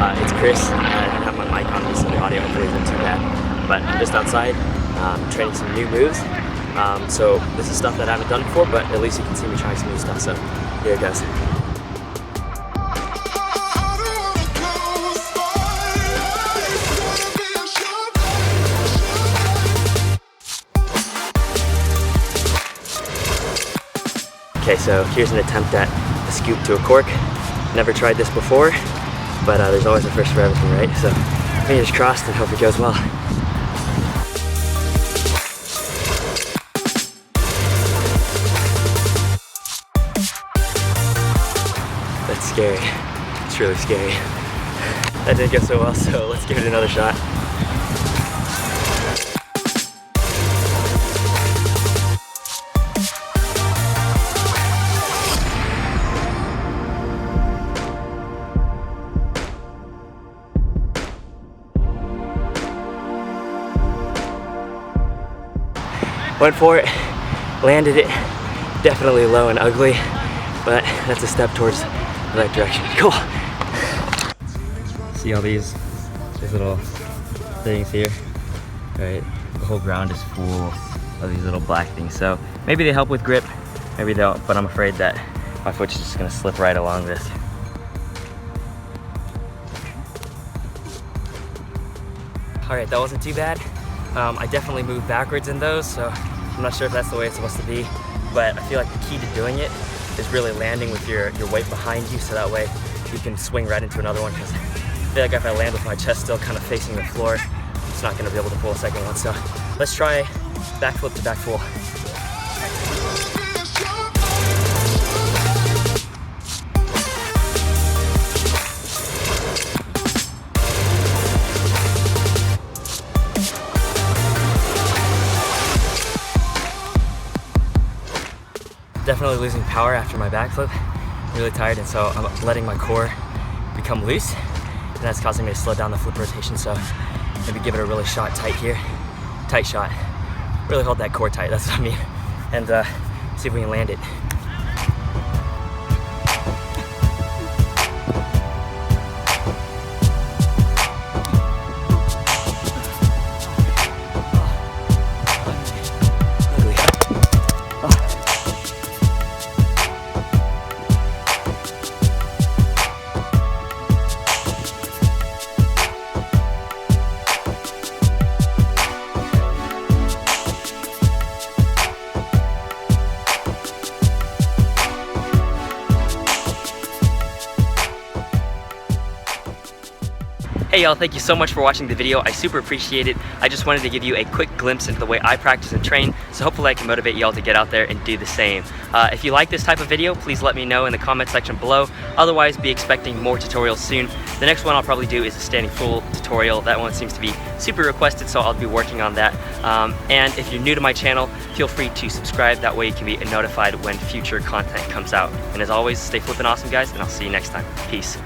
It's Chris. I don't have my mic on me, so the audio hopefully isn't too bad. But I'm just outside training some new moves. So this is stuff that I haven't done before, but at least you can see me trying some new stuff. So here it goes. Okay, so here's an attempt at a scoop to a cork. Never tried this before, but there's always a first for everything, right? So fingers crossed and hope it goes well. That's scary. It's really scary. That didn't go so well, so let's give it another shot. Went for it, landed it, definitely low and ugly, but that's a step towards the right direction. Cool. See all these little things here? Right, the whole ground is full of these little black things. So maybe they help with grip, maybe they don't, but I'm afraid that my foot's just gonna slip right along this. All right, that wasn't too bad. I definitely moved backwards in those, so I'm not sure if that's the way it's supposed to be, but I feel like the key to doing it is really landing with your weight behind you, so that way you can swing right into another one, because I feel like if I land with my chest still kind of facing the floor, I'm just not gonna be able to pull a second one. So let's try backflip to back full. Definitely losing power after my backflip. Really tired, and so I'm letting my core become loose, and that's causing me to slow down the flip rotation. So maybe give it a really shot tight here. Tight shot. Really hold that core tight, that's what I mean. And see if we can land it. Hey y'all, thank you so much for watching the video. I super appreciate it. I just wanted to give you a quick glimpse into the way I practice and train, so hopefully I can motivate y'all to get out there and do the same. If you like this type of video, please let me know in the comment section below. Otherwise, be expecting more tutorials soon. The next one I'll probably do is a standing full tutorial. That one seems to be super requested, so I'll be working on that. And if you're new to my channel, feel free to subscribe. That way you can be notified when future content comes out. And as always, stay flippin' awesome, guys, and I'll see you next time. Peace.